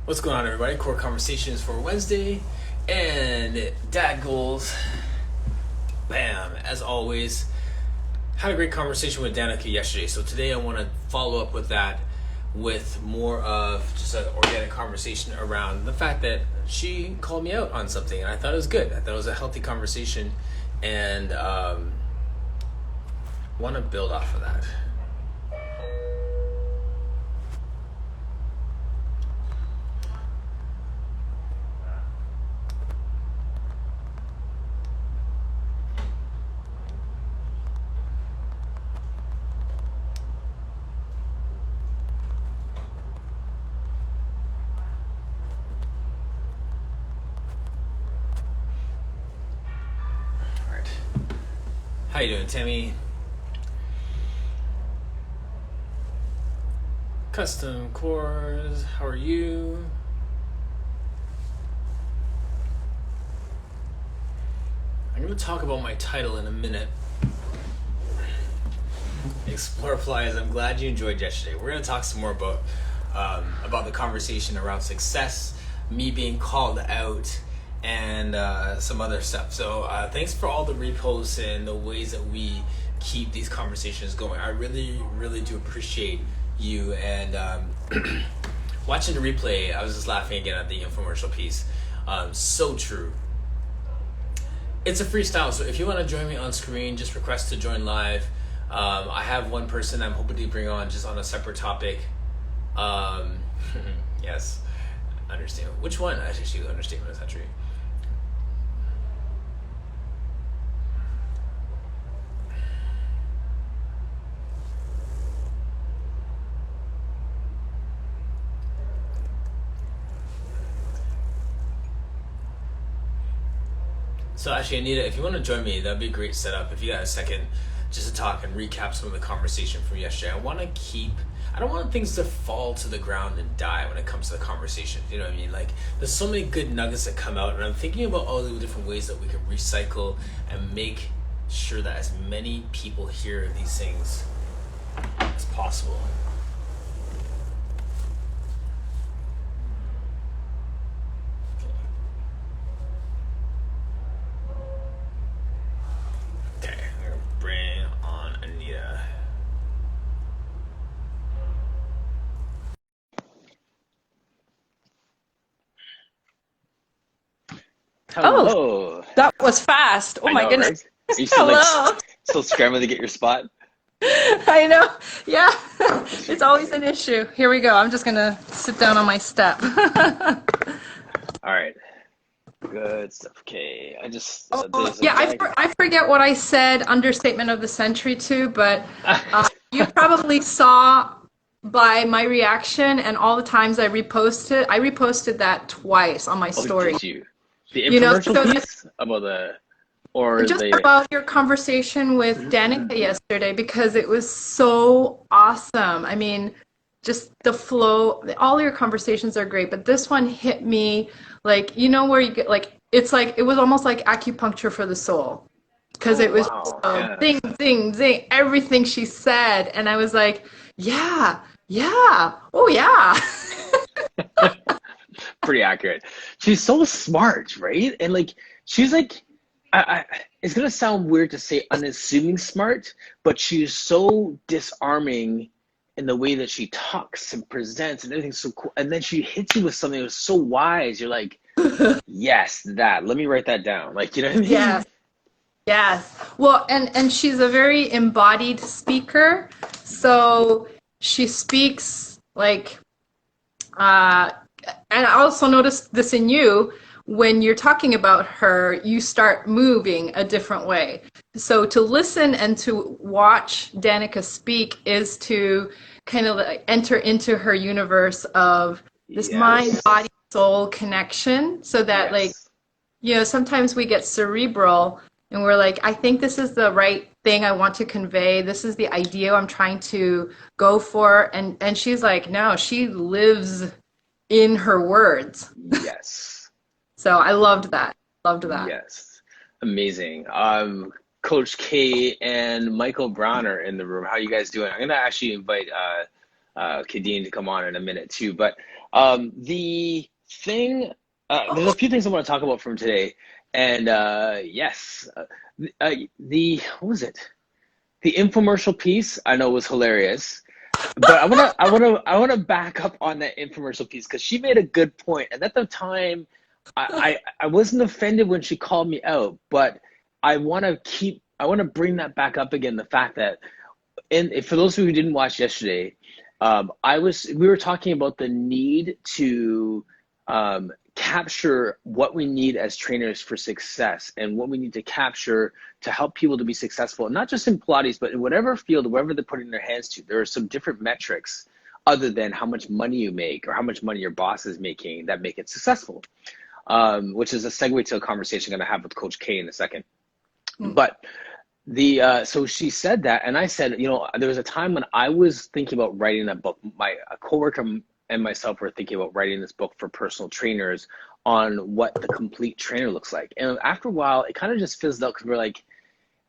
What's going on, everybody? Core Conversations for Wednesday and Dad Goals. Bam! As always, had a great conversation with Danica yesterday. So today I want to follow up with that with more of just an organic conversation around the fact that she called me out on something, and I thought it was good. I thought it was a healthy conversation, and want to build off of that. All right. How you doing, Tammy? Custom cores, how are you? I'm going to talk about my title in a minute. Explore Flies. I'm glad you enjoyed yesterday. We're going to talk some more about the conversation around success, me being called out, and some other stuff. So thanks for all the reposts and the ways that we keep these conversations going. I really, really do appreciate you. And watching the replay, I was just laughing again at the infomercial piece. So true. It's a freestyle, so if you want to join me on screen, just request to join live. I have one person I'm hoping to bring on just on a separate topic. Yes, understatement. Which one? Actually, understatement is not true. So actually, Anita, if you want to join me, that'd be a great setup. If you got a second, just to talk and recap some of the conversation from yesterday. I don't want things to fall to the ground and die when it comes to the conversation. You know what I mean? Like, there's so many good nuggets that come out, and I'm thinking about all the different ways that we can recycle and make sure that as many people hear these things as possible. Okay, I'm gonna bring on Anita. Oh, Hello. that was fast. Oh I my know, goodness. right? Are you still Hello. still scrambling to get your spot? I know. Yeah. It's always an issue. Here we go. I'm just gonna sit down on my step. All right. Good stuff. Okay. Oh, There's a yeah, guy. I forget what I said, understatement of the century too, but you probably saw by my reaction and all the times I reposted that twice on my Oh, story. did you? The You know, infomercial so piece about or just the about your conversation with Danica yesterday because it was so awesome. I mean, just the flow, all your conversations are great, but this one hit me like, where you get like, it's like, it was almost like acupuncture for the soul because Oh it was just wow. Yeah. zing, zing, zing, everything she said. And I was like, yeah, yeah, oh yeah. Pretty accurate. She's so smart, right? And like she's like I it's gonna sound weird to say unassuming smart, but she's so disarming in the way that she talks and presents and everything's so cool. And then she hits you with something that's so wise. You're like, yes, that. Let me write that down. Like, you know what I mean? Yes. Yes. Well, and she's a very embodied speaker. So she speaks like uh and I also noticed this in you when you're talking about her, you start moving a different way. So to listen and to watch Danica speak is to kind of like enter into her universe of this mind, Yes. body, soul connection so that like Yes. sometimes we get cerebral and we're like, I think this is the right thing I want to convey. This is the idea I'm trying to go for. And she's like, no, she lives in her words. Yes. So I loved that. Loved that. Yes. Amazing. Coach K and Michael Brown are in the room. How you guys doing? I'm gonna actually invite Kadeen to come on in a minute too. But The thing, there's a few things I want to talk about from today, and yes, what was it? The infomercial piece I know was hilarious, but I wanna back up on that infomercial piece because she made a good point, and at the time, I wasn't offended when she called me out, but I want to bring that back up again. The fact that, and for those of you who didn't watch yesterday, we were talking about the need to capture what we need as trainers for success and what we need to capture to help people to be successful, not just in Pilates, but in whatever field, wherever they're putting their hands to. There are some different metrics other than how much money you make or how much money your boss is making that make it successful, which is a segue to a conversation I'm going to have with Coach K in a second. But so she said that, and I said, there was a time when I was thinking about writing that book. A coworker and myself were thinking about writing this book for personal trainers on what the complete trainer looks like. And after a while, it kind of just fizzled out because we're like,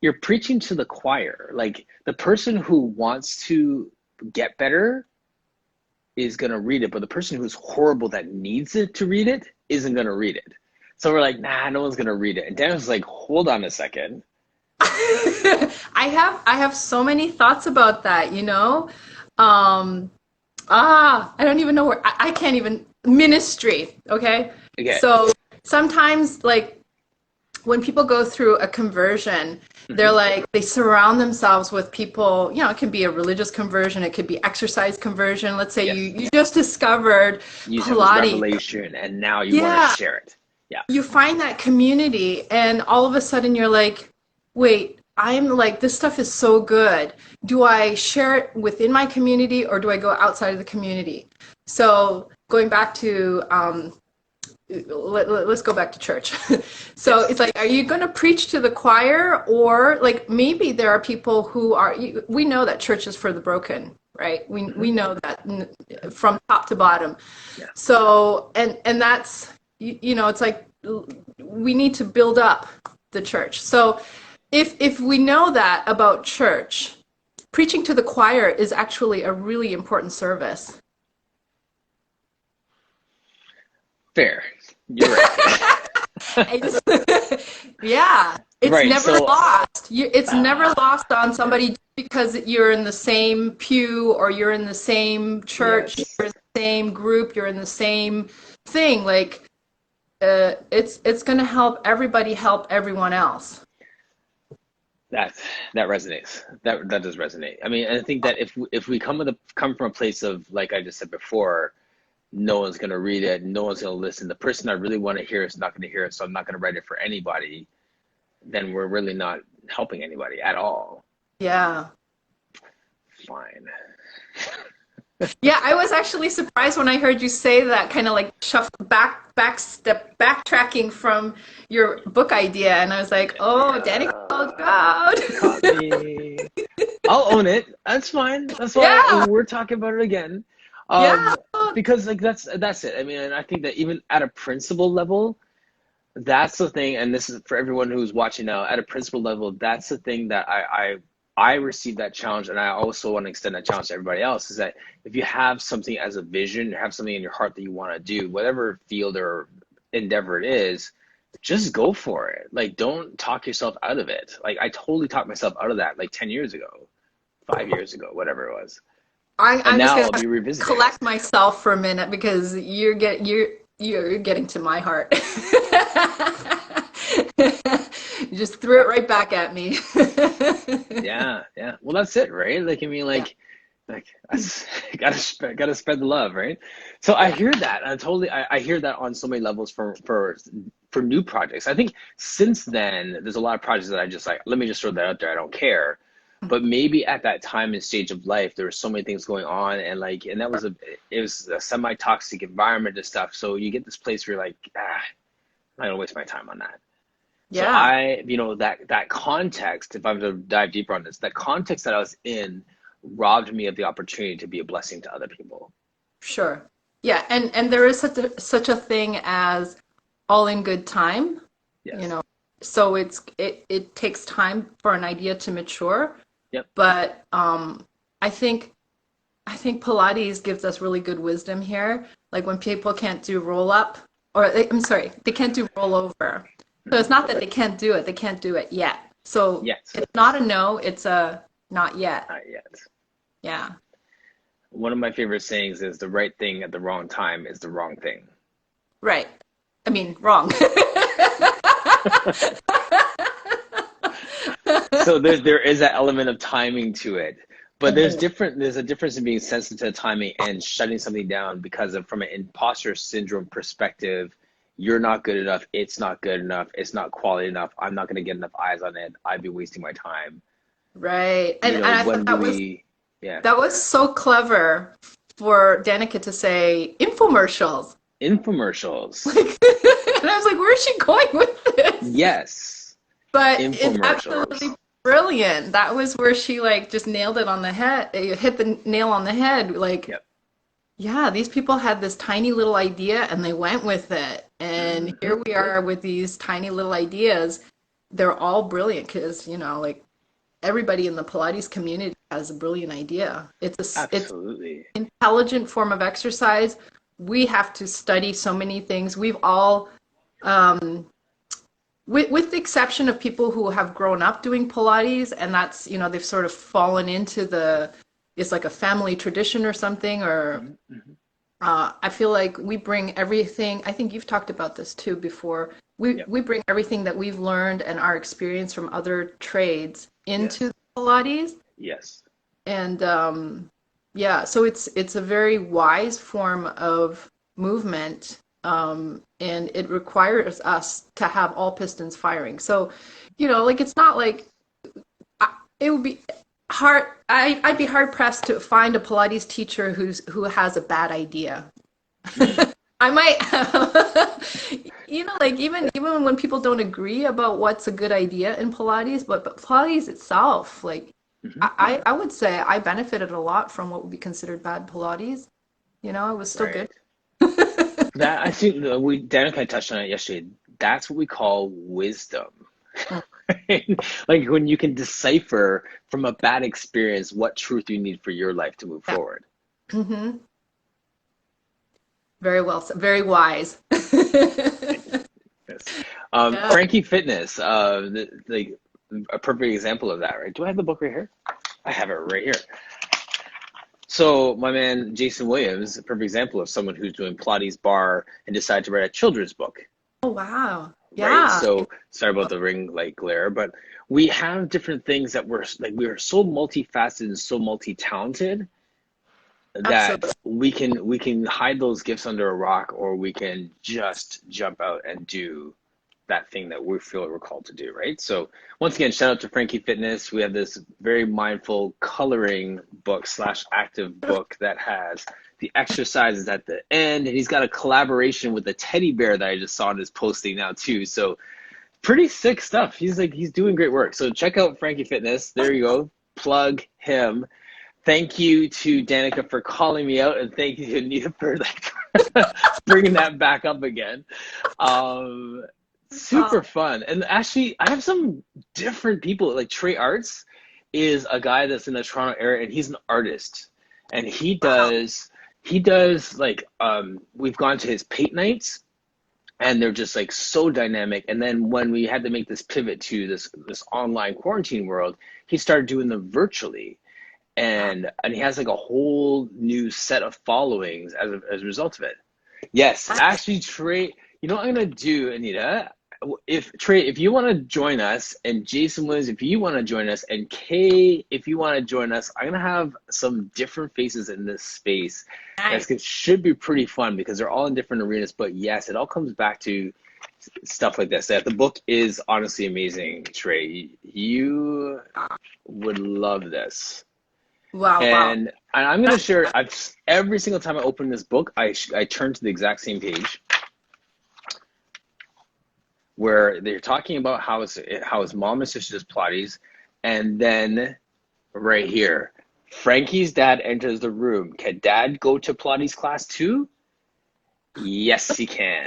you're preaching to the choir. Like, the person who wants to get better is going to read it, but the person who's horrible that needs it to read it isn't going to read it. So we're like, nah, no one's going to read it. And Dan was like, hold on a second. I have so many thoughts about that, I don't even know I can't even ministry. Okay. So sometimes, like, when people go through a conversion, they're like, they surround themselves with people, it can be a religious conversion. It could be exercise conversion. Let's say you just discovered Pilates. Revelation, and now you want to share it. Yeah. You find that community, and all of a sudden you're like, wait, I'm like, this stuff is so good. Do I share it within my community or do I go outside of the community? So going back to, let's go back to church. So it's like, are you going to preach to the choir, or like, maybe there are people who we know that church is for the broken, right? We know that from top to bottom. Yeah. So, and that's, it's like, we need to build up the church. So if we know that about church, preaching to the choir is actually a really important service. Fair. You're right. Yeah. It's never lost. It's never lost on somebody because you're in the same pew or you're in the same church, you're in the same group, you're in the same thing. Like, it's going to help everybody help everyone else. That resonates. That does resonate. I mean, I think that if we come from a place of, like I just said before, no one's going to read it, no one's going to listen, the person I really want to hear is not going to hear it, so I'm not going to write it for anybody, then we're really not helping anybody at all. Yeah. Fine. Yeah, I was actually surprised when I heard you say that, kind of like backtracking from your book idea, and I was like, oh, Danny called you out. I'll own it. That's fine. That's why we're talking about it again. Because like that's it. I mean, and I think that even at a principal level, that's the thing, and this is for everyone who's watching now, at a principal level, that's the thing that I received that challenge, and I also want to extend that challenge to everybody else, is that if you have something as a vision, you have something in your heart that you want to do, whatever field or endeavor it is, just go for it. Like, don't talk yourself out of it. Like, I totally talked myself out of that like 10 years ago, 5 years ago, whatever it was. I'm now just I'll be revisiting. Collect myself for a minute because you're getting to my heart. You just threw it right back at me. Yeah. Well, that's it, right? Like, I mean, like I gotta spread the love, right? So I hear that, and I hear that on so many levels for new projects. I think since then, there's a lot of projects that I just like, let me just throw that out there. I don't care. But maybe at that time and stage of life, there were so many things going on, and that was it was a semi-toxic environment and stuff. So you get this place where you're like, I'm not gonna waste my time on that. Yeah. So that context, if I'm to dive deeper on this, that context that I was in robbed me of the opportunity to be a blessing to other people. Sure. Yeah, and there is such a thing as all in good time. Yes. So it takes time for an idea to mature. Yep. But I think Pilates gives us really good wisdom here. like when people can't do roll up, or I'm sorry, they can't do roll over. So it's not that they can't do it, they can't do it yet. So Yes. it's not a no, it's a not yet. Not yet. Yeah. One of my favorite sayings is the right thing at the wrong time is the wrong thing. Right. I mean, wrong. So there is that element of timing to it. But there's a difference in being sensitive to timing and shutting something down because from an imposter syndrome perspective, you're not good enough, it's not good enough, it's not quality enough, I'm not going to get enough eyes on it, I'd be wasting my time. Right. And, You know, and I when thought that was so clever for Danica to say infomercials. Infomercials. And I was like, where is she going with this? Yes. But it's Infomercials. absolutely brilliant. That was where she like just nailed it on the head. You hit the nail on the head. Like, Yep. yeah, these people had this tiny little idea and they went with it. And here we are with these tiny little ideas. They're all brilliant because, you know, like everybody in the Pilates community has a brilliant idea. It's Absolutely. an intelligent form of exercise. We have to study so many things. We've all, with the exception of people who have grown up doing Pilates, and that's, you know, they've sort of fallen into it's like a family tradition or something, or I feel like we bring everything. I think you've talked about this too before. We bring everything that we've learned and our experience from other trades into Pilates. Yes. And yeah, so it's a very wise form of movement, and it requires us to have all pistons firing. So, you know, like it's not like it would be hard. I'd be hard pressed to find a Pilates teacher who has a bad idea. I might, you know, like even when people don't agree about what's a good idea in Pilates, but Pilates itself, like I would say I benefited a lot from what would be considered bad Pilates. You know, it was still good. That I think Danica touched on it yesterday. That's what we call wisdom. Like when you can decipher from a bad experience what truth you need for your life to move forward. Mm-hmm. Very well said. Very wise. Yes. Frankie Fitness, like a perfect example of that, right? Do I have the book right here? I have it right here. So my man Jason Williams, a perfect example of someone who's doing Pilates bar and decided to write a children's book. Oh wow. Yeah. Right? So sorry about the ring light glare, but we have different things that we are so multifaceted and so multi-talented that we can hide those gifts under a rock, or we can just jump out and do that thing that we feel we're called to do, right? So once again, shout out to Frankie Fitness. We have this very mindful coloring book / active book that has the exercises at the end, and he's got a collaboration with a teddy bear that I just saw in his posting now too. So pretty sick stuff. He's doing great work. So check out Frankie Fitness. There you go. Plug him. Thank you to Danica for calling me out, and thank you to Anita for bringing that back up again. Super fun. And actually, I have some different people. Like Trey Arts is a guy that's in the Toronto area, and he's an artist. And he does like, we've gone to his paint nights, and they're just like so dynamic. And then when we had to make this pivot to this online quarantine world, he started doing them virtually. And he has like a whole new set of followings as a result of it. Yes, actually, Trey, you know what I'm gonna do, Anita? If you want to join us, and Jason Williams, if you want to join us, and Kay, if you want to join us, I'm gonna have some different faces in this space. Nice. It should be pretty fun because they're all in different arenas. But yes, it all comes back to stuff like this. The book is honestly amazing, Trey. You would love this. Wow. And I'm going to share, every single time I open this book, I turn to the exact same page where they're talking about how his mom and sister does Pilates. And then right here, Frankie's dad enters the room. Can dad go to Pilates class too? Yes, he can.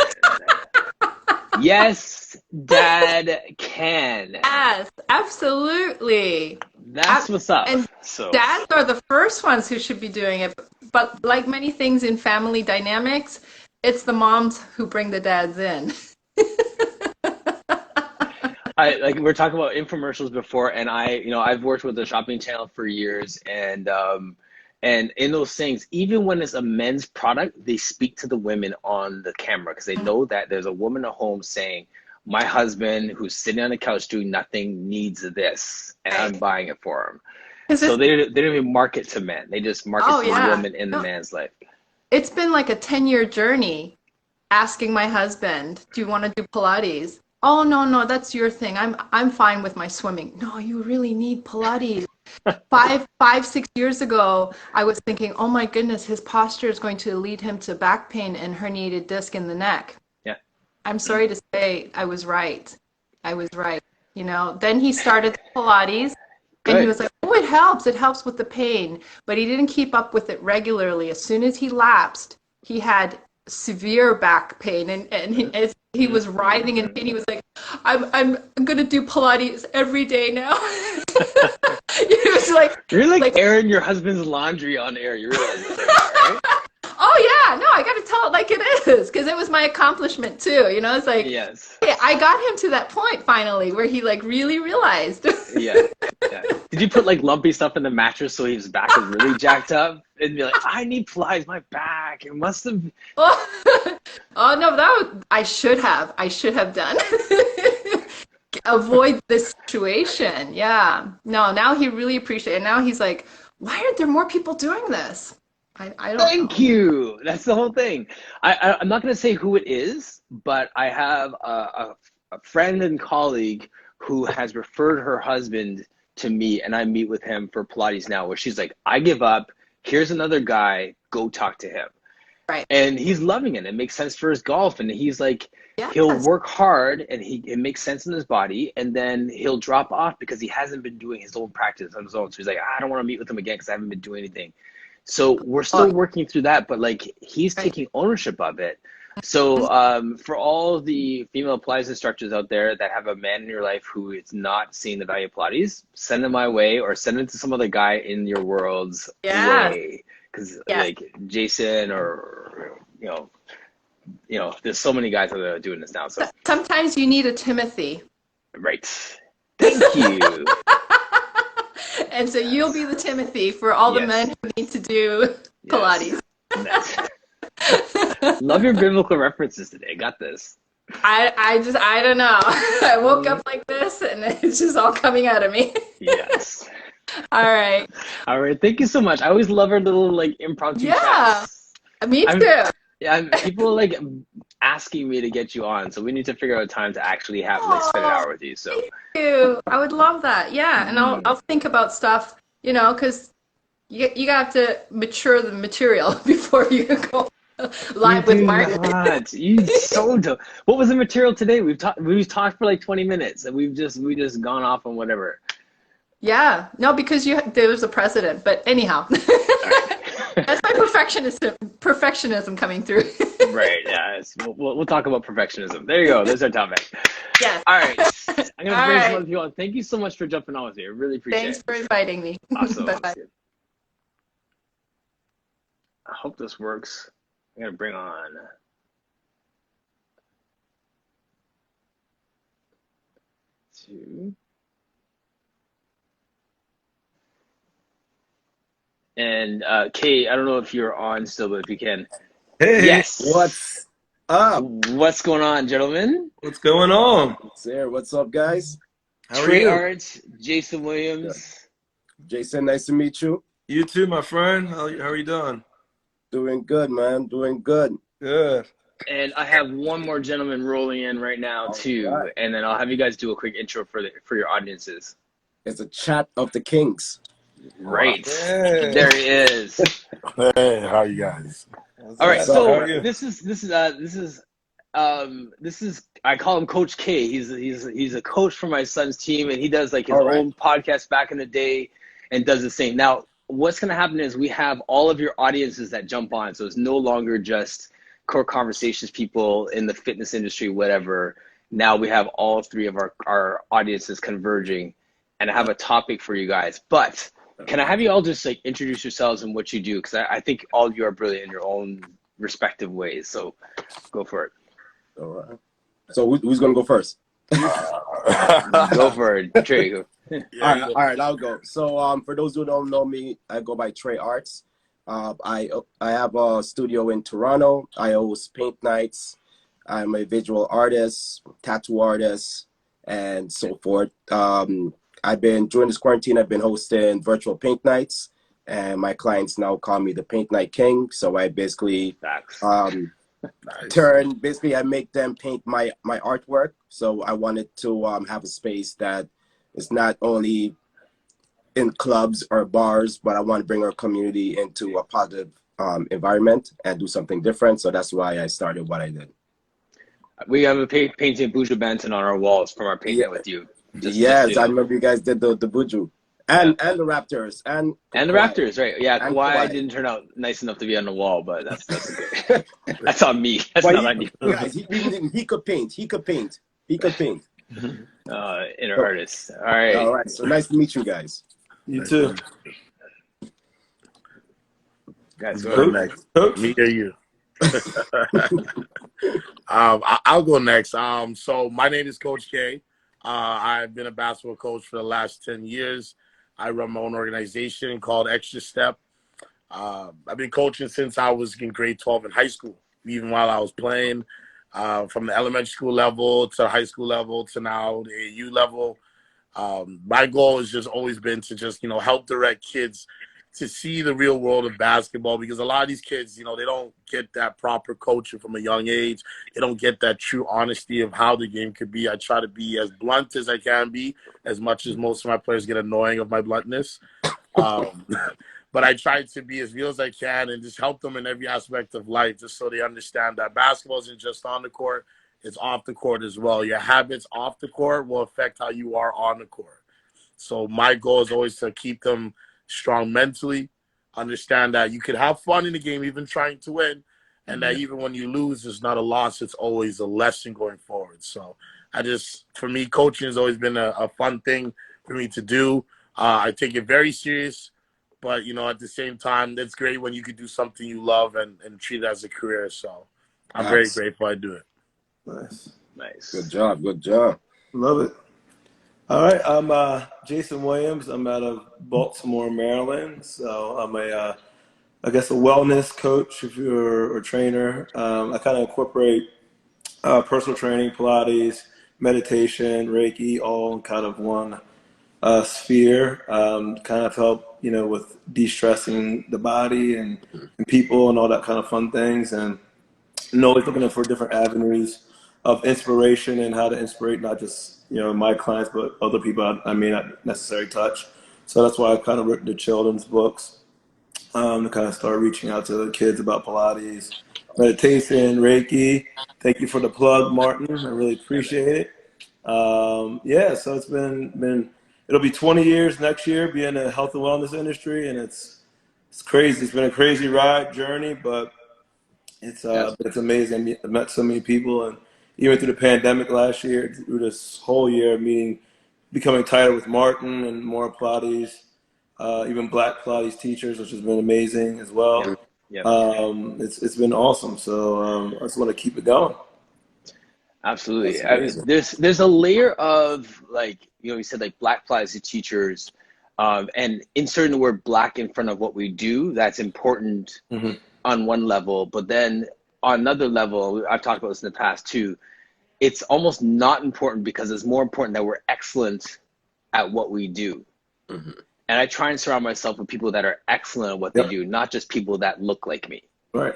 Yes, dad can. Yes, absolutely. That's what's up. And So dads are the first ones who should be doing it. But like many things in family dynamics, it's the moms who bring the dads in. I like we are talking about infomercials before, and I've worked with the shopping channel for years, and in those things, even when it's a men's product, they speak to the women on the camera because they know that there's a woman at home saying, "My husband, who's sitting on the couch doing nothing, needs this, and I'm buying it for him." 'Cause So they don't even market to men; they just market Oh, to the yeah. woman in the No. man's life. It's been like a 10-year journey asking my husband, "Do you want to do Pilates?" "Oh, no, no, that's your thing. I'm fine with my swimming." "No, you really need Pilates." 6 years ago, I was thinking, "Oh my goodness, his posture is going to lead him to back pain and herniated disc in the neck." Yeah. I'm sorry to say, I was right. I was right. You know, then he started Pilates. And he Good. was like, "Oh, it helps. It helps with the pain." But he didn't keep up with it regularly. As soon as he lapsed, he had severe back pain, and as he was writhing in pain. He was like, I'm gonna do Pilates every day now." He was like, You're like airing your husband's laundry on air. You realize that, right? "Oh yeah, no, I got to tell it like it is," because it was my accomplishment too. You know, it's like, Yes. hey, I got him to that point finally where he like really realized. Yeah. Did you put like lumpy stuff in the mattress so his back was really jacked up? And be like, "I need Pilates, my back." It must have. Oh no, I should have done. Avoid this situation. Yeah. No, now he really appreciates it. Now he's like, "Why aren't there more people doing this?" I don't Thank know. you. That's the whole thing. I'm not going to say who it is, but I have a friend and colleague who has referred her husband to me, and I meet with him for Pilates now, where she's like, "I give up. Here's another guy. Go talk to him." Right. And he's loving it. It makes sense for his golf, and he's like, Yes. he'll work hard, and it makes sense in his body, and then he'll drop off because he hasn't been doing his own practice on his own. So he's like, "I don't want to meet with him again because I haven't been doing anything." So we're still working through that, but like he's taking ownership of it. So for all the female Pilates instructors out there that have a man in your life who is not seeing the value of Pilates, send them my way or send it to some other guy in your world's way. Because like Jason or there's so many guys that are doing this now. So Sometimes you need a Timothy. right. Thank you. And so you'll be the Timothy for all the men who need to do Pilates. Yes. Love your biblical references today. Got this. I don't know. I woke up like this and it's just all coming out of me. Yes. All right. All right. Thank you so much. I always love our little like impromptu chats. Me too. People are like asking me to get you on, so we need to figure out a time to actually have spend an hour with you. So thank you. I would love that. Yeah, and I'll think about stuff, because you got to mature the material before you go live with Martin. You so dope. What was the material today? We've talked for like 20 minutes, and we just gone off on whatever. Yeah, no, because there was a precedent. But anyhow, that's my perfectionism coming through. Right. Yeah. We'll talk about perfectionism. There you go. There's our topic. Yes. All right. I'm gonna bring some other people on. Thank you so much for jumping on with me. I really appreciate it. Thanks for inviting me. Awesome. Bye-bye. I hope this works. I'm gonna bring on. Two. And Kate, I don't know if you're on still, but if you can. Hey, yes. What's up? What's going on, gentlemen? What's going on? Sarah, what's up, guys? How are Trey you? Arts, Jason Williams. Jason, nice to meet you. You too, my friend. How are you doing? Doing good, man. Doing good. Good. And I have one more gentleman rolling in right now too, right. and then I'll have you guys do a quick intro for your audiences. It's a chat of the kings. Right. Hey. There he is. Hey, how you guys? All right, How so are you? this is I call him Coach K. He's a coach for my son's team, and he does like his own podcast back in the day, and does the same. Now, what's gonna happen is we have all of your audiences that jump on, so it's no longer just core conversations people in the fitness industry, whatever. Now we have all three of our audiences converging, and I have a topic for you guys. But can I have you all just like introduce yourselves and what you do? Because I think all of you are brilliant in your own respective ways. So go for it. All right. So who's gonna go first? Go for it, Trey. Go. All right, I'll go. So for those who don't know me, I go by Trey Arts. I have a studio in Toronto. I host paint nights. I'm a visual artist, tattoo artist, and so forth. During this quarantine, I've been hosting virtual paint nights, and my clients now call me the Paint Night King. So I basically I make them paint my artwork. So I wanted to have a space that is not only in clubs or bars, but I want to bring our community into a positive environment and do something different. So that's why I started what I did. We have a painting Buju Banton on our walls from our paint night with you. Yes, I remember you guys did the Buju. And the Raptors. And the Raptors, right. Yeah, Kawhi didn't turn out nice enough to be on the wall, but that's okay. That's on me. That's not on you. Guys, he could paint. He could paint. Inner artist. All right. All right. So nice to meet you guys. You too. Guys, go next. Me or you? I'll go next. So my name is Coach K. I've been a basketball coach for the last 10 years. I run my own organization called Extra Step. I've been coaching since I was in grade 12 in high school, even while I was playing from the elementary school level to high school level to now the AU level. My goal has just always been to just, help direct kids to see the real world of basketball, because a lot of these kids, they don't get that proper coaching from a young age. They don't get that true honesty of how the game could be. I try to be as blunt as I can be, as much as most of my players get annoying of my bluntness. But I try to be as real as I can and just help them in every aspect of life, just so they understand that basketball isn't just on the court, it's off the court as well. Your habits off the court will affect how you are on the court. So my goal is always to keep them strong mentally, understand that you can have fun in the game, even trying to win, and that even when you lose, it's not a loss, it's always a lesson going forward. So for me, coaching has always been a fun thing for me to do. I take it very serious, but, at the same time, it's great when you could do something you love and treat it as a career. So I'm very grateful I do it. Nice. Good job. Love it. All right, I'm Jason Williams. I'm out of Baltimore, Maryland. So I'm a wellness coach or trainer. I kind of incorporate personal training, Pilates, meditation, Reiki, all in kind of one sphere. Kind of help, with de-stressing the body and people and all that kind of fun things. And always looking for different avenues of inspiration and how to inspire not just my clients, but other people I may not necessarily touch. So that's why I kind of written the children's books to kind of start reaching out to the kids about Pilates, meditation, Reiki. Thank you for the plug, Martin. I really appreciate it. So it's been it'll be 20 years next year being in the health and wellness industry, and it's crazy. It's been a crazy journey, but it's amazing. I met so many people, and even through the pandemic last year, through this whole year, becoming tighter with Martin and more Pilates, even Black Pilates teachers, which has been amazing as well. Yeah. It's been awesome. So I just want to keep it going. Absolutely. There's a layer of you said Black Pilates teachers, and inserting the word Black in front of what we do. That's important on one level, but then on another level, I've talked about this in the past too, it's almost not important because it's more important that we're excellent at what we do. And I try and surround myself with people that are excellent at what they do, not just people that look like me. Right.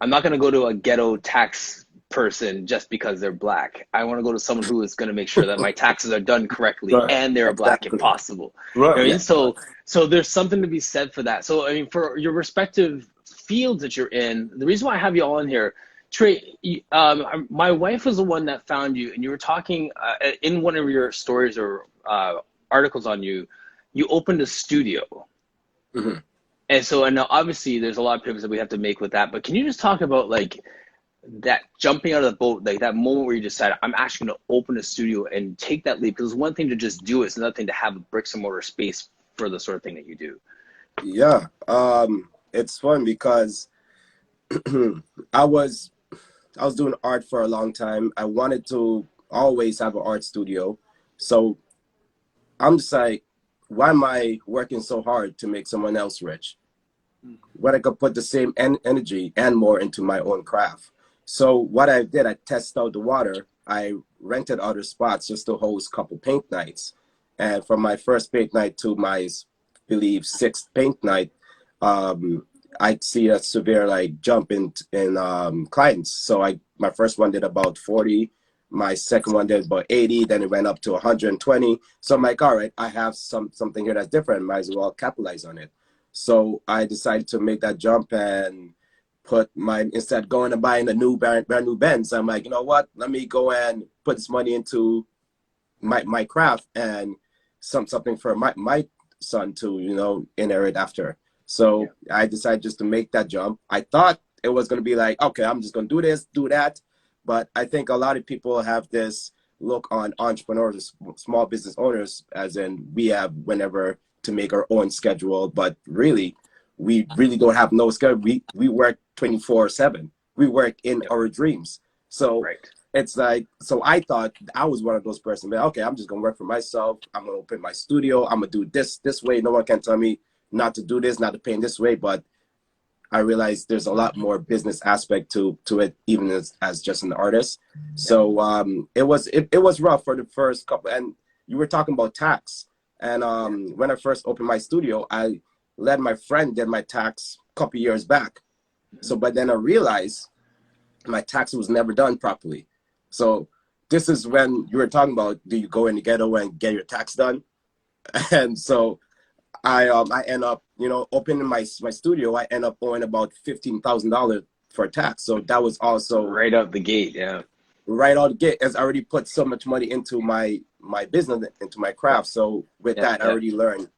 I'm not going to go to a ghetto tax person just because they're Black. I want to go to someone who is going to make sure that my taxes are done correctly and they're Black if possible. Right. So there's something to be said for that. So, for your respective fields that you're in, the reason why I have you all in here, Trey, my wife was the one that found you, and you were talking in one of your stories or articles on you opened a studio. And so, and now obviously there's a lot of pivots that we have to make with that, but can you just talk about that jumping out of the boat, like that moment where you decide, I'm actually going to open a studio and take that leap? Because it's one thing to just do it. It's another thing to have a bricks and mortar space for the sort of thing that you do. Yeah, it's fun because I was doing art for a long time. I wanted to always have an art studio. So I'm just like, why am I working so hard to make someone else rich? When I could put the same energy and more into my own craft. So what I did, I tested out the water. I rented other spots just to host a couple paint nights. And from my first paint night to my, believe, sixth paint night, I see a severe like jump in clients. So my first one did about 40. My second one did about 80, then it went up to 120. So I'm like, all right, I have something here that's different. Might as well capitalize on it. So I decided to make that jump and instead of going and buying a brand new Benz, I'm like, you know what? Let me go and put this money into my craft and something for my son to, inherit after. So I decided just to make that jump. I thought it was going to be like, okay, I'm just going to do this, do that. But I think a lot of people have this look on entrepreneurs, small business owners, as in we have whenever to make our own schedule. But really, we really don't have no schedule. We work 24/7. We work in our dreams. So it's like, so I thought I was one of those persons. But okay, I'm just going to work for myself. I'm going to open my studio. I'm going to do this way. No one can tell me not to do this, not to paint this way. But I realized there's a lot more business aspect to it, even as just an artist. So it was rough for the first couple. And you were talking about tax. And when I first opened my studio, I let my friend did my tax a couple years back. So, but then I realized my tax was never done properly. So this is when you were talking about, do you go in the ghetto and get your tax done? And so I end up, opening my studio. I end up owing about $15,000 for tax. So that was also right out the gate. Yeah. Right out the gate, as I already put so much money into my business, into my craft. So with that, I already learned.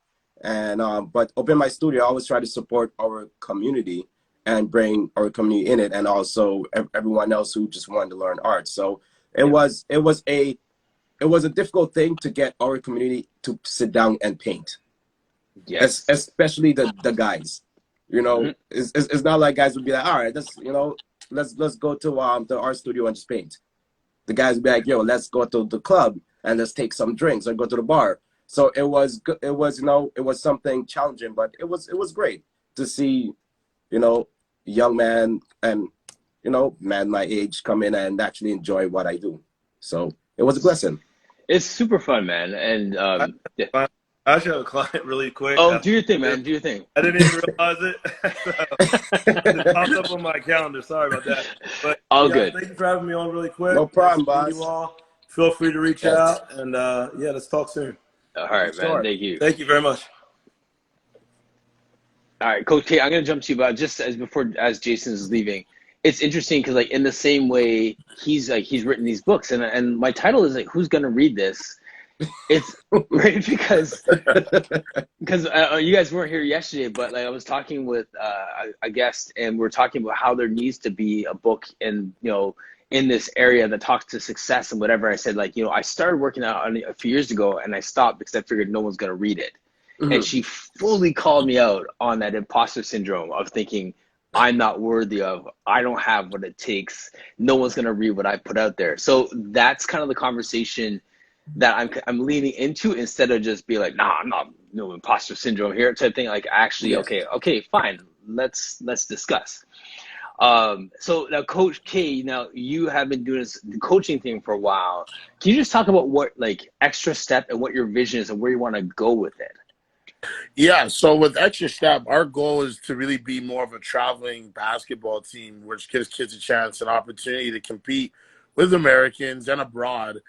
And but open my studio, I always try to support our community and bring our community in it, and also everyone else who just wanted to learn art. So it was a difficult thing to get our community to sit down and paint. Yes, especially the guys. It's not like guys would be like, all right, let's go to the art studio and just paint. The guys would be like, yo, let's go to the club and let's take some drinks or go to the bar. So it was something challenging, but it was great to see, young man and man my age come in and actually enjoy what I do. So it was a blessing. It's super fun, man. And I actually have a client really quick. Oh, do your thing, man. Do your thing. I didn't even realize it. It popped up on my calendar. Sorry about that. But all good. Thank you for having me on really quick. No problem, boss. You all. Feel free to reach out, and let's talk soon. All right, man. Thank you. Thank you very much. All right, Coach K, I'm gonna jump to you, but just as Jason is leaving, it's interesting because like in the same way he's written these books, and my title is like, who's gonna read this? It's right because you guys weren't here yesterday, but like I was talking with a guest, and we're talking about how there needs to be a book in this area that talks to success and whatever. I said, like, I started working out on it a few years ago, and I stopped because I figured no one's gonna read it. Mm-hmm. And she fully called me out on that imposter syndrome of thinking I'm not worthy of, I don't have what it takes, no one's gonna read what I put out there. So that's kind of the conversation that I'm leaning into, instead of just be like, nah, I'm not, no imposter syndrome here type thing. Like, actually, okay, fine, let's discuss. So now, Coach K, now you have been doing this coaching thing for a while. Can you just talk about what like Extra Step and what your vision is and where you want to go with it? Yeah, so with Extra Step, our goal is to really be more of a traveling basketball team, which gives kids a chance, an opportunity to compete with Americans and abroad,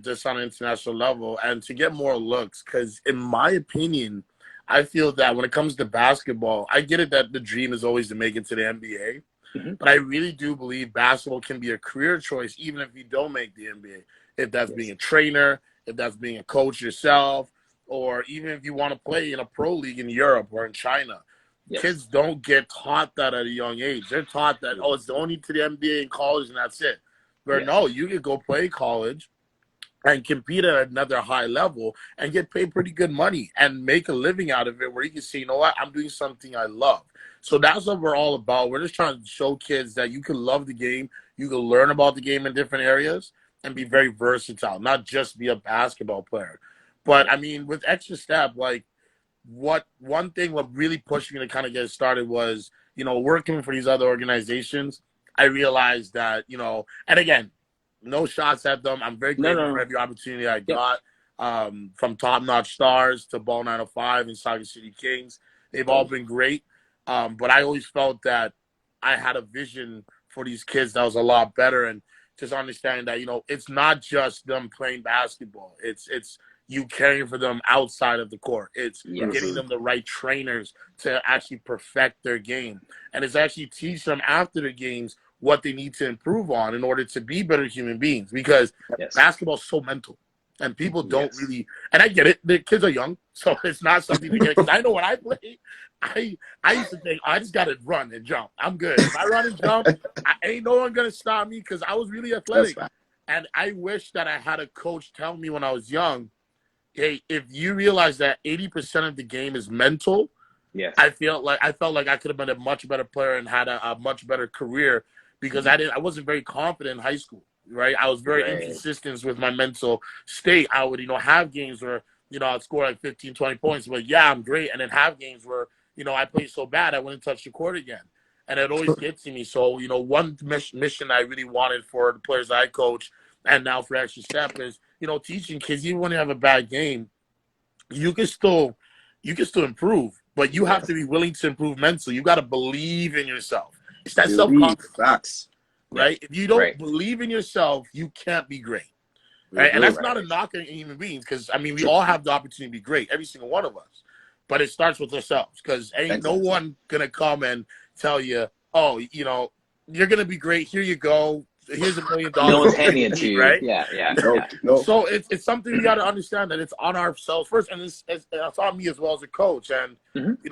just on an international level, and to get more looks. Because in my opinion, I feel that when it comes to basketball, I get it that the dream is always to make it to the NBA, but I really do believe basketball can be a career choice even if you don't make the NBA. If that's being a trainer, if that's being a coach yourself, or even if you want to play in a pro league in Europe or in China. Yes. Kids don't get taught that at a young age. They're taught that, oh, it's only to the NBA and college and that's it. Where Yes. no, you could go play college and compete at another high level and get paid pretty good money and make a living out of it where you can say, you know what, I'm doing something I love. So that's what we're all about. We're just trying to show kids that you can love the game, you can learn about the game in different areas and be very versatile, not just be a basketball player. But I mean, with Extra Step, like one thing what really pushed me to kind of get started was, working for these other organizations. I realized that, and again, no shots at them. I'm very grateful for every opportunity I got, from top-notch stars to Ball 905 and Saga City Kings. They've all been great, but I always felt that I had a vision for these kids that was a lot better, and just understanding that, it's not just them playing basketball. It's you caring for them outside of the court. It's getting them the right trainers to actually perfect their game, and it's actually teach them after the games what they need to improve on in order to be better human beings, because basketball is so mental and people don't really, and I get it, the kids are young, so it's not something to get, because I know when I played, I used to think, I just got to run and jump. I'm good. If I run and jump, ain't no one going to stop me, because I was really athletic. And I wish that I had a coach tell me when I was young, hey, if you realize that 80% of the game is mental, I felt like I could have been a much better player and had a much better career, because I wasn't very confident in high school, right? I was very inconsistent with my mental state. I would, have games where, I'd score like 15, 20 points, but yeah, I'm great. And then have games where, I played so bad I wouldn't touch the court again. And it always gets to me. So, one mission I really wanted for the players I coach and now for Extra Step is, teaching kids, even when you have a bad game, you can still improve, but you have to be willing to improve mentally. You got to believe in yourself. It's that self-confidence. Facts. Right? If you don't believe in yourself, you can't be great. Right? And that's not a knock on human beings, because, I mean, we all have the opportunity to be great, every single one of us. But it starts with ourselves, because ain't no one going to come and tell you, oh, you're going to be great. Here you go. Here's $1 million. No one's handing it to you. Right? Yeah. No. So it's something we got to understand, that it's on ourselves first, and it's on me as well as a coach. And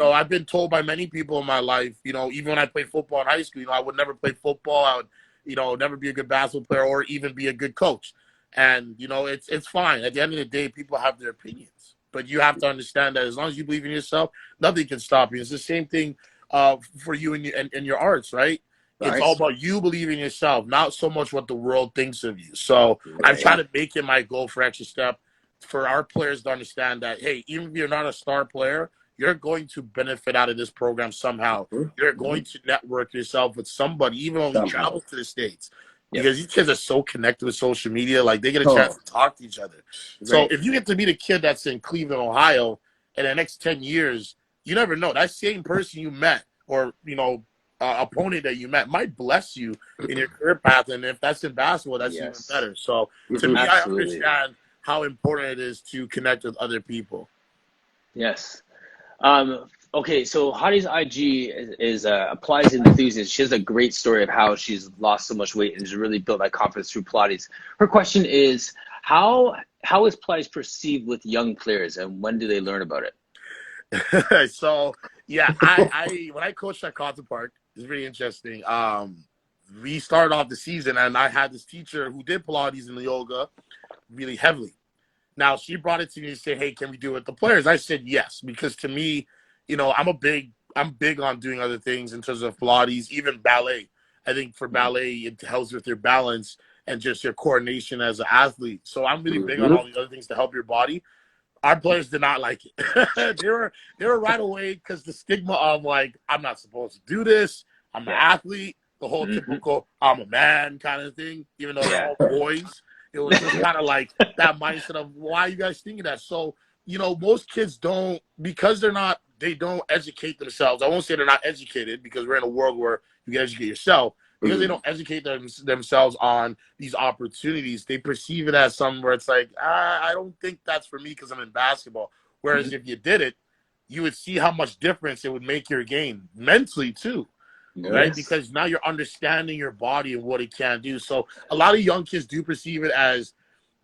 I've been told by many people in my life, even when I played football in high school, I would never play football. I would, never be a good basketball player or even be a good coach. And it's fine. At the end of the day, people have their opinions, but you have to understand that as long as you believe in yourself, nothing can stop you. It's the same thing for you in your arts, right? It's all about you believing in yourself, not so much what the world thinks of you. So I'm trying to make it my goal for Extra Step for our players to understand that, hey, even if you're not a star player, you're going to benefit out of this program somehow. You're going to network yourself with somebody, even when we travel to the States. Because these kids are so connected with social media, like they get a chance to talk to each other. So if you get to meet a kid that's in Cleveland, Ohio, in the next 10 years, you never know. That same person you met, or, opponent that you met, might bless you in your career path, and if that's in basketball, that's even better. So to me, I understand how important it is to connect with other people. Yes. Okay, so Hadi's IG is Pilates enthusiast. She has a great story of how she's lost so much weight and has really built that confidence through Pilates. Her question is, how is Pilates perceived with young players, and when do they learn about it? So yeah, I when I coached at Carlton Park, it's really interesting. We started off the season, and I had this teacher who did Pilates and yoga really heavily. Now, she brought it to me and said, hey, can we do it with the players? I said yes, because to me, I'm big on doing other things in terms of Pilates, even ballet. I think for ballet, it helps with your balance and just your coordination as an athlete. So I'm really big on all these other things to help your body. Our players did not like it. They were right away, because the stigma of, like, I'm not supposed to do this. I'm an athlete. The whole typical I'm a man kind of thing, even though they're all boys. It was just kind of like that mindset of, why are you guys thinking that? So, most kids don't, because they don't educate themselves. I won't say they're not educated, because we're in a world where you can educate yourself. Because they don't educate themselves on these opportunities, they perceive it as something where it's like, I don't think that's for me because I'm in basketball. Whereas if you did it, you would see how much difference it would make your game mentally too, right? Because now you're understanding your body and what it can do. So a lot of young kids do perceive it as,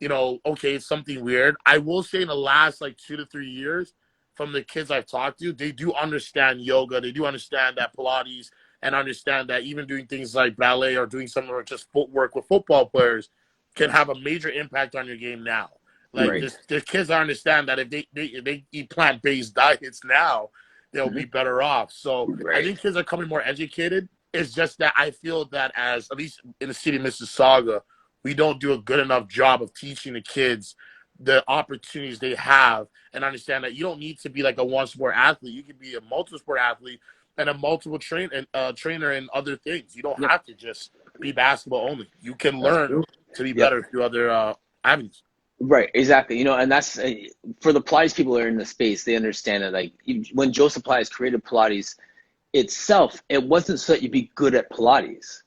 okay, it's something weird. I will say in the last like 2 to 3 years, from the kids I've talked to, they do understand yoga. They do understand that Pilates, and understand that even doing things like ballet or doing something or just footwork with football players can have a major impact on your game now. Like Right. the kids understand that if they eat plant-based diets now, they'll be better off. So I Right. think kids are becoming more educated. It's just that I feel that as, at least in the city of Mississauga, we don't do a good enough job of teaching the kids the opportunities they have, and understand that you don't need to be like a one-sport athlete. You can be a multi-sport athlete and a multiple trainer in other things. You don't have to just be basketball only. You can learn to be better through other avenues. Right, exactly. You know, and that's for the Pilates people that are in the space, they understand that, like, when Joseph Pilates created Pilates itself, it wasn't so that you'd be good at Pilates.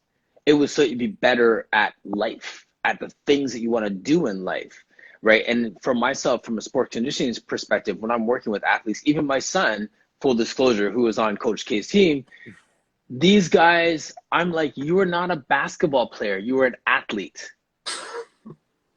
It was so that you'd be better at life, at the things that you want to do in life, right? And for myself, from a sport conditioning perspective, when I'm working with athletes, even my son, full disclosure, who was on Coach K's team, these guys, I'm like, you are not a basketball player, you are an athlete.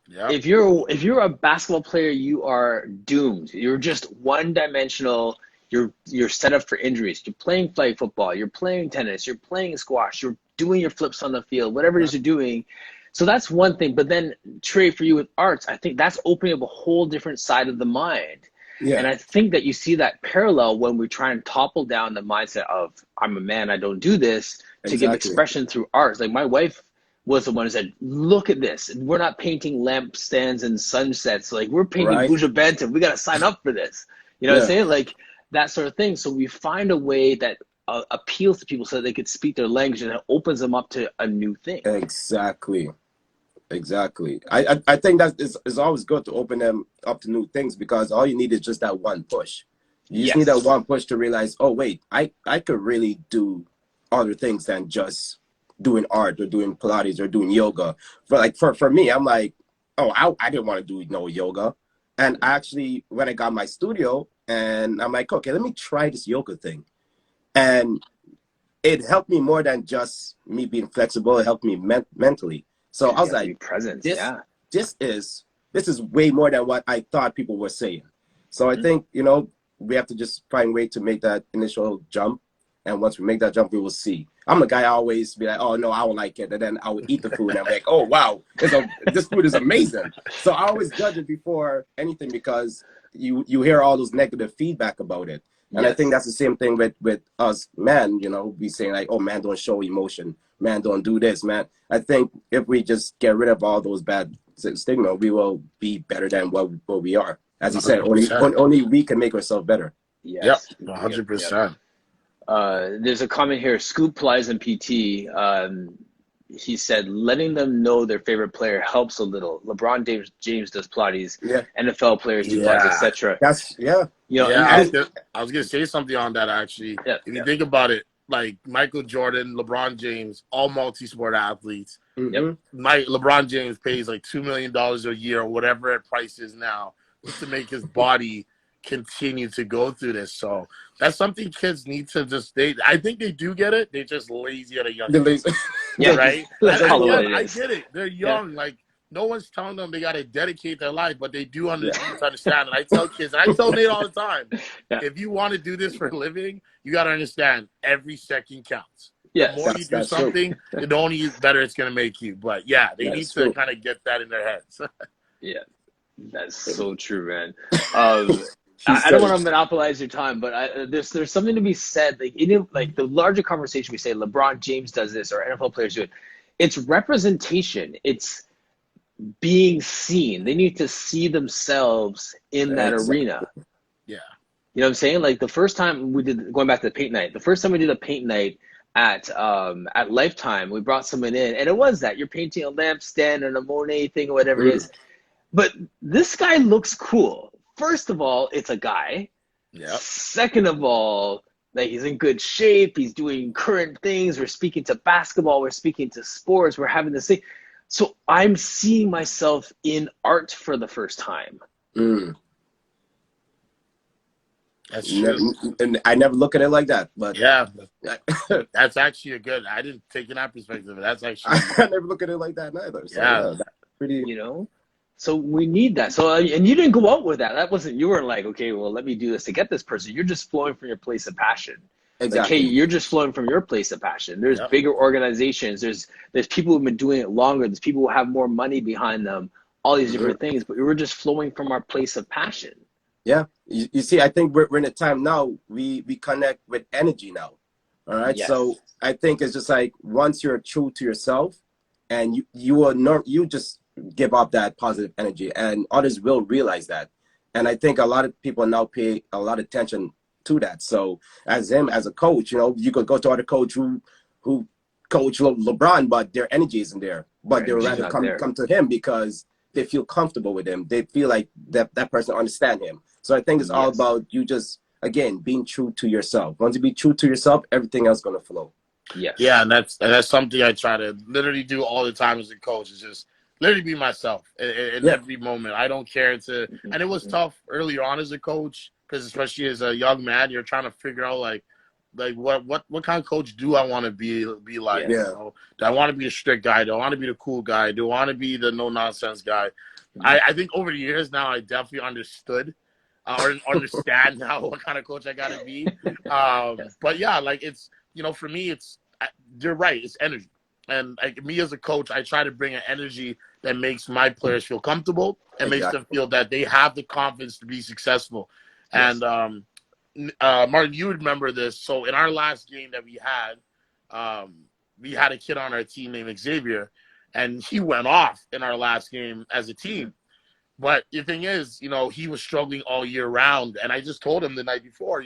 Yep. If you're a basketball player, you are doomed. You're just one-dimensional. You're set up for injuries. You're playing flag football. You're playing tennis. You're playing squash. You're doing your flips on the field. Whatever it is you're doing. So that's one thing. But then, Trey, for you with arts, I think that's opening up a whole different side of the mind. Yeah. And I think that you see that parallel when we try and topple down the mindset of I'm a man, I don't do this, to give expression through arts. Like my wife was the one who said, look at this. We're not painting lampstands and sunsets. Like we're painting Buja Benton. We got to sign up for this. You know what I'm saying? Like that sort of thing. So we find a way that appeals to people so that they could speak their language, and it opens them up to a new thing. Exactly. I think that is always good to open them up to new things, because all you need is just that one push. You just need that one push to realize, oh, wait, I could really do other things than just doing art or doing Pilates or doing yoga. For me, I'm like, oh, I didn't want to do no yoga. And actually, when I got my studio, and I'm like, okay, let me try this yoga thing. And it helped me more than just me being flexible. It helped me mentally. So I was like, present. This is way more than what I thought people were saying. So I think, we have to just find a way to make that initial jump. And once we make that jump, we will see. I'm a guy I always be like, oh, no, I don't like it. And then I would eat the food and I'm like, oh, wow, this food is amazing. So I always judge it before anything, because you hear all those negative feedback about it. And I think that's the same thing with us men, we saying like, oh, man, don't show emotion. Man, don't do this, man. I think if we just get rid of all those bad stigma, we will be better than what we are. As you said, only we can make ourselves better. Yes. Yep, 100%. There's a comment here, Scoop Plies and PT. He said, letting them know their favorite player helps a little. LeBron James does Pilates. NFL players do Pilates, etc. I was going to say something on that, actually. If you think about it, like Michael Jordan, LeBron James, all multi-sport athletes. LeBron James pays like $2 million a year or whatever the price is now just to make his body continue to go through this. So that's something kids need to I think they do get it. They're just lazy at a young age. Right? I get it. They're young. Like no one's telling them they got to dedicate their life, but they do understand. And I tell kids, and I tell Nate all the time, if you want to do this for a living, you got to understand every second counts. The more you do something, the only better it's going to make you. But they need to kind of get that in their heads. That's so true, man. I don't want to monopolize your time, but there's something to be said. Like the larger conversation, we say LeBron James does this or NFL players do it. It's representation. It's being seen. They need to see themselves in that arena. Yeah. You know what I'm saying? Like the first time we did, going back to the paint night, the first time we did a paint night at Lifetime, we brought someone in, and it was that you're painting a lampstand and a Monet thing or whatever it is. But this guy looks cool. First of all, it's a guy. Second of all, like he's in good shape. He's doing current things. We're speaking to basketball. We're speaking to sports. We're having this thing. So I'm seeing myself in art for the first time. That's true. And I never look at it like that. But that's actually a good. I didn't take it that perspective. That's actually. I never look at it like that neither. So, that's pretty. So we need that. So, and you didn't go out with that. That wasn't, you weren't like, okay, well, let me do this to get this person. You're just flowing from your place of passion. Exactly. Like, hey, you're just flowing from your place of passion. There's Yep. bigger organizations. There's people who've been doing it longer. There's people who have more money behind them, all these different things, but we were just flowing from our place of passion. Yeah. You see, I think we're in a time now, we connect with energy now. All right. Yes. So I think it's just like, once you're true to yourself, and you just give off that positive energy, and others will realize that. And I think a lot of people now pay a lot of attention to that. So as a coach, you could go to other coach who coach LeBron, but their energy isn't there. But they would rather come to him because they feel comfortable with him. They feel like that person understands him. So I think it's all about you just, again, being true to yourself. Once you be true to yourself, everything else is going to flow. Yes. Yeah, and that's something I try to literally do all the time as a coach, is just literally be myself in every moment. I don't care to, and it was tough earlier on as a coach, because especially as a young man, you're trying to figure out like what kind of coach do I want to be like? Yeah. Do I want to be a strict guy? Do I want to be the cool guy? Do I want to be the no nonsense guy? I think over the years now, I definitely understood or understand now what kind of coach I got to be. But yeah, like it's, for me, it's, you're right, it's energy. And like me as a coach, I try to bring an energy that makes my players feel comfortable and makes them feel that they have the confidence to be successful. Yes. And Martin, you remember this. So in our last game that we had a kid on our team named Xavier, and he went off in our last game as a team. But the thing is, he was struggling all year round. And I just told him the night before,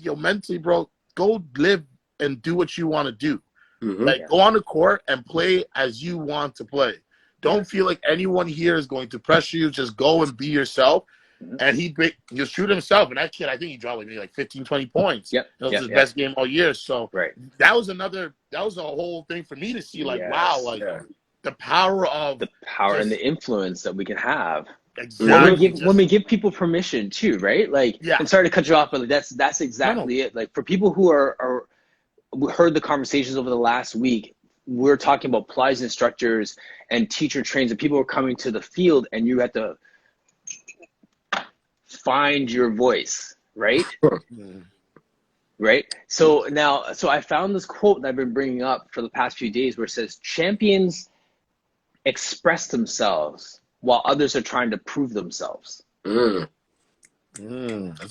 mentally, bro, go live and do what you want to do. Go on the court and play as you want to play. Don't feel like anyone here is going to pressure you. Just go and be yourself. And he just shoot himself. And that kid, I think he dropped like 15, 20 points. It was his best game all year. So that was a whole thing for me to see, like, wow, like the power and the influence that we can have. Exactly. When we give people permission too, right? Like, I'm sorry to cut you off, but that's exactly it. Like, for people who we heard the conversations over the last week, we're talking about Pilates instructors and teacher trainers, and people are coming to the field, and you have to find your voice, right? Right? So I found this quote that I've been bringing up for the past few days, where it says, champions express themselves while others are trying to prove themselves. That's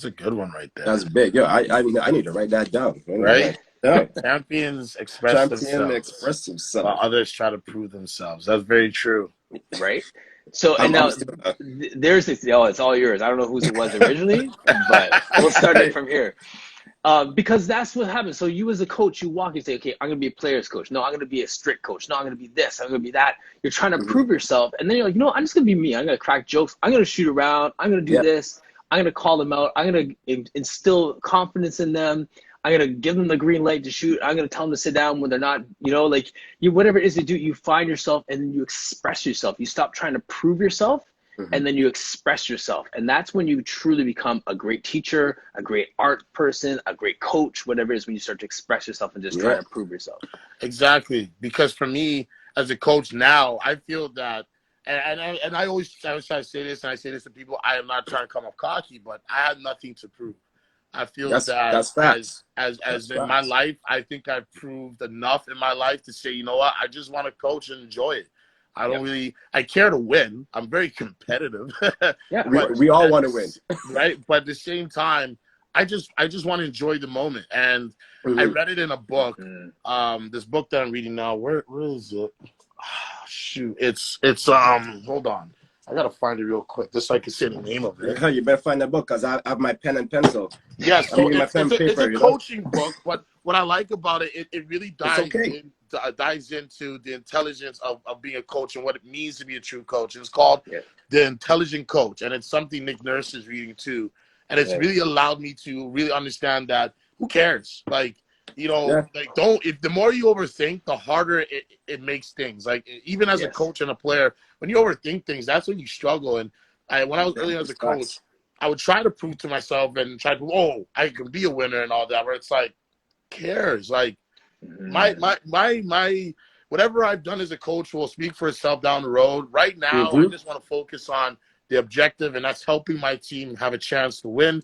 a good one right there. That's big. Yeah, I need to write that down. Right? Yeah. Champions express themselves while others try to prove themselves. That's very true. Right? So, and now there's this, it's all yours. I don't know whose it was originally, but we'll start it from here. Because that's what happens. So you as a coach, you walk and say, okay, I'm going to be a player's coach. No, I'm going to be a strict coach. No, I'm going to be this. I'm going to be that. You're trying to prove yourself. And then you're like, no, I'm just going to be me. I'm going to crack jokes. I'm going to shoot around. I'm going to do this. I'm going to call them out. I'm going to instill confidence in them. I'm going to give them the green light to shoot. I'm going to tell them to sit down when they're not, whatever it is you do, you find yourself and then you express yourself. You stop trying to prove yourself. And then you express yourself. And that's when you truly become a great teacher, a great art person, a great coach, whatever it is, when you start to express yourself and just try to prove yourself. Exactly. Because for me, as a coach now, I feel that, and I always try to say this, and I say this to people, I am not trying to come off cocky, but I have nothing to prove. I feel that's as in my life, I think I've proved enough in my life to say, you know what, I just want to coach and enjoy it. I don't really, I care to win. I'm very competitive. We all want to win. Right. But at the same time, I just want to enjoy the moment. And I read it in a book. This book that I'm reading now, where is it? Oh, shoot. It's hold on. I got to find it real quick just so I can say the name of it. You better find that book, because I have my pen and pencil. Yes. So it's a coaching book, but what I like about it, it really dives into the intelligence of being a coach and what it means to be a true coach. It's called The Intelligent Coach, and it's something Nick Nurse is reading too. And it's really allowed me to really understand that who cares? Like, like if the more you overthink, the harder it makes things. Like, even as a coach and a player, when you overthink things, that's when you struggle. And when I was early as a coach, I would try to prove to myself and try to, I can be a winner and all that, where it's like, cares? Like, my whatever I've done as a coach will speak for itself down the road. Right now, I just want to focus on the objective, and that's helping my team have a chance to win.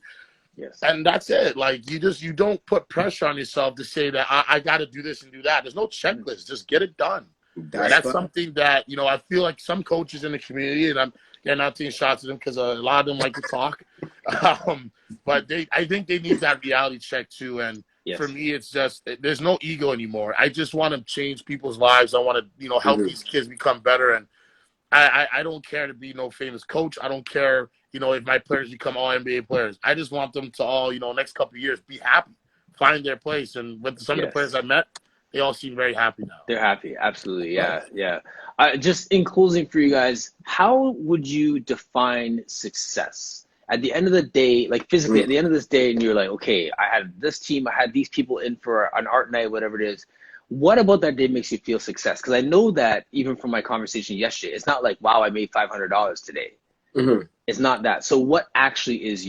Yes. And that's it. Like, you don't put pressure on yourself to say that I got to do this and do that. There's no checklist. Just get it done. That's something that, I feel like some coaches in the community, and I'm not taking shots at them because a lot of them like to talk, but I think they need that reality check too. And for me, it's just, there's no ego anymore. I just want to change people's lives. I want to, help these kids become better. And I don't care to be no famous coach. I don't care, if my players become all NBA players. I just want them to all, next couple of years, be happy, find their place. And with some of the players I met, they all seem very happy now. They're happy. Absolutely. Yeah. Just in closing for you guys, how would you define success? At the end of the day, like physically, at the end of this day, and you're like, okay, I had this team, I had these people in for an art night, whatever it is. What about that day makes you feel success? Because I know that even from my conversation yesterday, it's not like, wow, I made $500 today. It's not that. So what actually is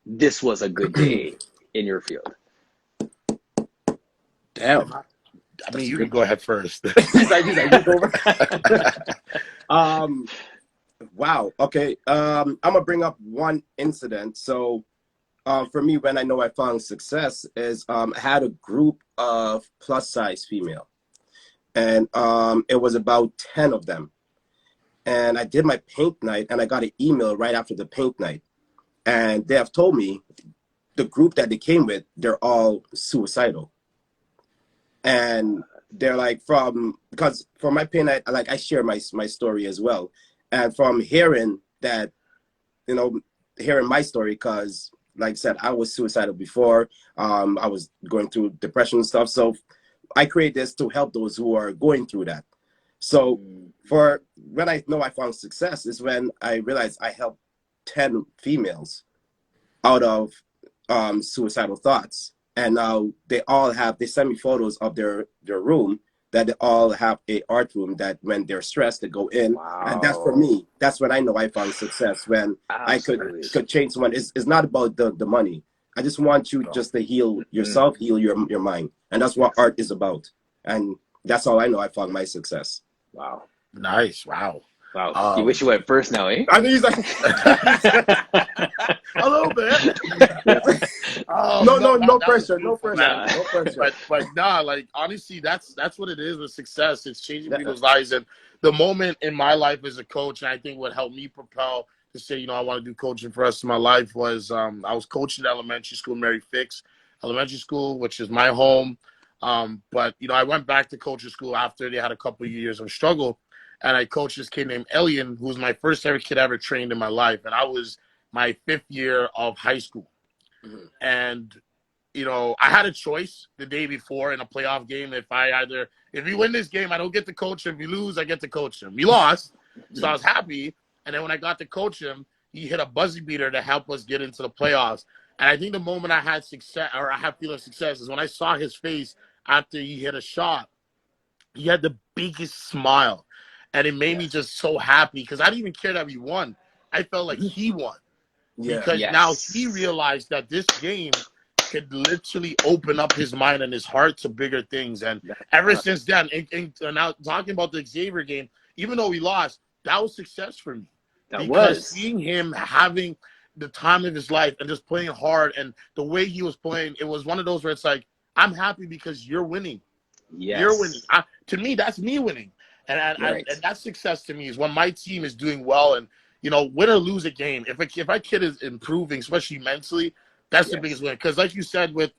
this was a good day in your field? Damn. I mean, you can go ahead first. Wow. Okay. I'm gonna bring up one incident. So, for me, when I know I found success is I had a group of plus size female, and it was about 10 of them, and I did my paint night, and I got an email right after the paint night, and they have told me the group that they came with, they're all suicidal. And they're like, because for my pain, I share my story as well. And from hearing that, hearing my story, because like I said, I was suicidal before. I was going through depression and stuff. So I create this to help those who are going through that. So for when I know I found success is when I realized I helped 10 females out of suicidal thoughts. And now they send me photos of their room, that they all have a art room that when they're stressed, they go in. Wow. And that's for me. That's when I know I found success, when Absolutely. I could change someone. It's not about the money. I just want you just to heal yourself, heal your mind. And that's what art is about. And that's all I know I found my success. Wow. Nice. Wow. You wish you went first now, eh? I think he's like a little bit. No pressure. But nah, like honestly, that's what it is with success. It's changing people's lives. And the moment in my life as a coach, and I think what helped me propel to say, I want to do coaching for the rest of my life was I was coaching at elementary school, Mary Fix Elementary School, which is my home. But I went back to coaching school after they had a couple of years of struggle. And I coached this kid named Elian, who was my first ever kid I ever trained in my life. And I was my 5th year of high school. And, I had a choice the day before in a playoff game. If we win this game, I don't get to coach him. If we lose, I get to coach him. We lost, so I was happy. And then when I got to coach him, he hit a buzzer beater to help us get into the playoffs. And I think the moment I had success, or I had feeling success, is when I saw his face after he hit a shot. He had the biggest smile. And it made me just so happy because I didn't even care that we won. I felt like he won. Because now he realized that this game could literally open up his mind and his heart to bigger things. And ever since then, and now talking about the Xavier game, even though we lost, that was success for me. Because seeing him having the time of his life and just playing hard and the way he was playing, it was one of those where it's like, I'm happy because you're winning. You're winning. To me, that's me winning. And that's success to me is when my team is doing well and, win or lose a game. If my kid is improving, especially mentally, that's the biggest win. Because like you said with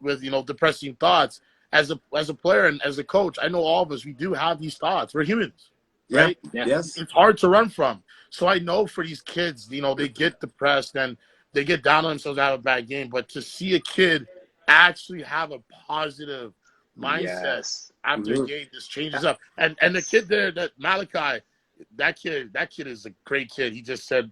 depressing thoughts, as a player and as a coach, I know all of us, we do have these thoughts. We're humans, right? Yes. It's hard to run from. So I know for these kids, they get depressed and they get down on themselves to have a bad game. But to see a kid actually have a positive mindset after a game just changes up. And the kid there, that Malachi, that kid is a great kid. He just said,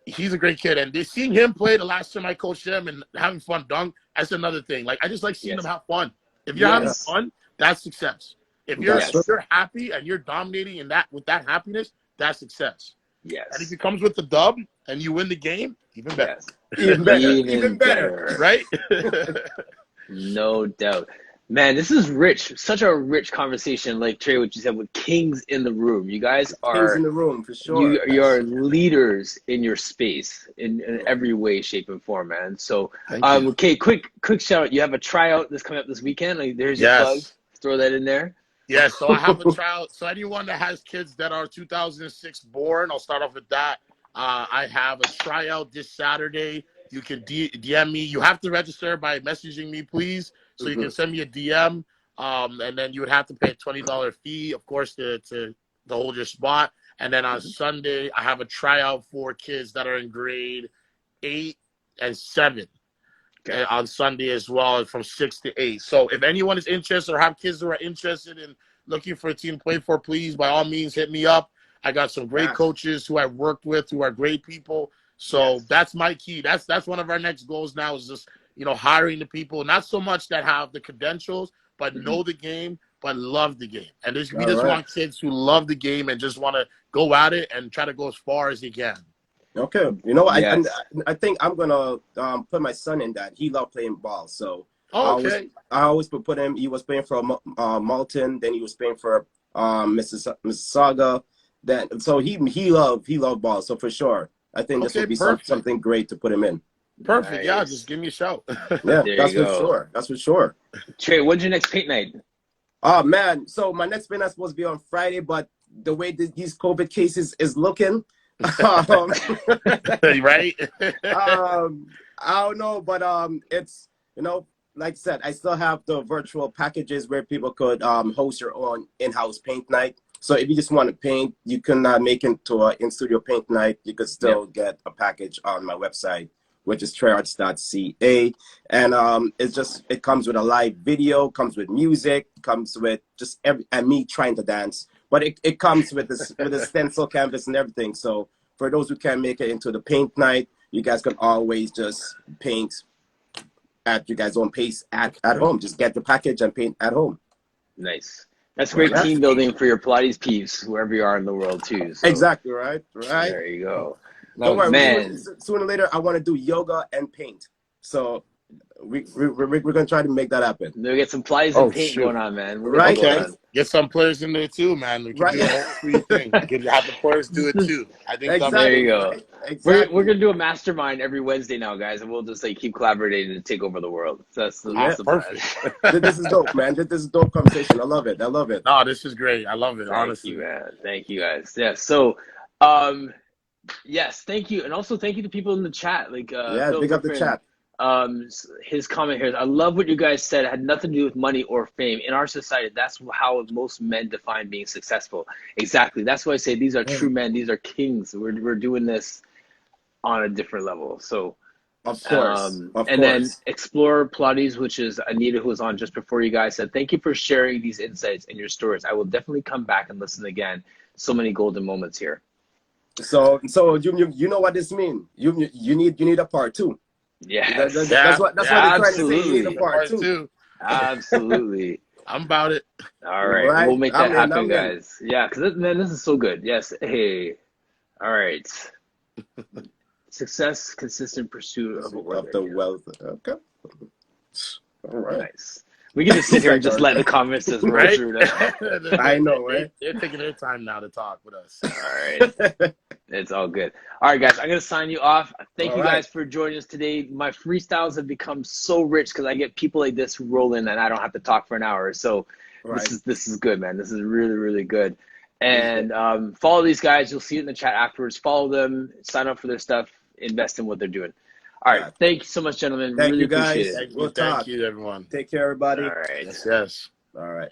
he's a great kid. And seeing him play the last time I coached him and having fun dunk, that's another thing. Like I just like seeing him have fun. If you're having fun, that's success. If you're happy and you're dominating with that happiness, that's success. Yes. And if it comes with the dub and you win the game, even better. Even better. Right? No doubt. Man, this is rich. Such a rich conversation, like Trey, what you said, with kings in the room. You guys Kings are in the room for sure. you are leaders in your space in every way, shape, and form, man. So, Thank you. okay, quick shout out. You have a tryout that's coming up this weekend. Like, there's your plug. Yes. Throw that in there. Yeah, so I have a tryout. So anyone that has kids that are 2006 born, I'll start off with that. I have a tryout this Saturday. You can DM me. You have to register by messaging me, please. So you can send me a DM, and then you would have to pay a $20 fee, of course, to hold your spot. And then on Sunday, I have a tryout for kids that are in grade 8 and 7. Okay, on Sunday as well, from 6 to 8. So if anyone is interested or have kids who are interested in looking for a team to play for, please, by all means, hit me up. I got some great coaches who I've worked with who are great people. So that's my key. That's one of our next goals now, is just, hiring the people, not so much that have the credentials, but know the game, but love the game. And we just want kids who love the game and just want to go at it and try to go as far as they can. Okay, I think I'm gonna put my son in that. He loved playing ball, so I always put him. He was playing for Malton, then he was playing for Mississauga. Then so he loved ball. So for sure, I think this would be something great to put him in. Perfect. Nice. Yeah, just give me a shout. Yeah, that's for sure. That's for sure. Trey, when's your next paint night? Oh man, so my next paint night is supposed to be on Friday, but the way these COVID cases is looking. Right? I don't know, but it's like I said, I still have the virtual packages where people could host your own in-house paint night. So if you just want to paint, you can make it to an in-studio paint night. You could still get a package on my website, which is treyarts.ca, and it comes with a live video, comes with music, comes with just and me trying to dance. But it comes with a stencil canvas and everything. So for those who can't make it into the paint night, you guys can always just paint at your guys' own pace at home. Just get the package and paint at home. Nice. That's great team building for your Pilates peeps, wherever you are in the world, too. So. Exactly, right? There you go. Don't worry, man. Sooner or later, I want to do yoga and paint. So we're going to try to make that happen. We'll get some Pilates and paint going on, man. Right? Okay. Get some players in there, too, man. We can do a whole free thing. Have the players do it, too. I think there you go. Right? Exactly. We're going to do a mastermind every Wednesday now, guys, and we'll just keep collaborating to take over the world. So that's perfect. This is dope, man. This is a dope conversation. I love it. No, this is great. I love it, honestly. Thank you, man. Thank you, guys. Yeah, so, yes, thank you. And also thank you to people in the chat. big up the chat. His comment here is, I love what you guys said. It had nothing to do with money or fame. In our society, that's how most men define being successful. Exactly. That's why I say these are true men. These are kings. We're doing this on a different level. So, of course. Then Explore Pilates, which is Anita, who was on just before you guys, said, thank you for sharing these insights and your stories. I will definitely come back and listen again. So many golden moments here. So you know what this means. You need a part 2. Yeah, that's what they're trying to say. You need a part 2. Absolutely. I'm about it. All right. We'll make that happen, guys. Yeah, because man, this is so good. Yes. Hey. All right. Success, consistent pursuit of the wealth. Okay. All right. Nice. We can just sit here and just let the comments just roll through that. I know, right? They're taking their time now to talk with us. All right. It's all good. All right, guys, I'm going to sign you off. Thank you guys for joining us today. My freestyles have become so rich because I get people like this who roll in and I don't have to talk for an hour. So this is good, man. This is really, really good. And follow these guys. You'll see it in the chat afterwards. Follow them. Sign up for their stuff. Invest in what they're doing. All right. Thank you so much, gentlemen. Thank really you, guys. appreciate it. We'll talk. Thank you, everyone. Take care, everybody. All right. Yes. All right.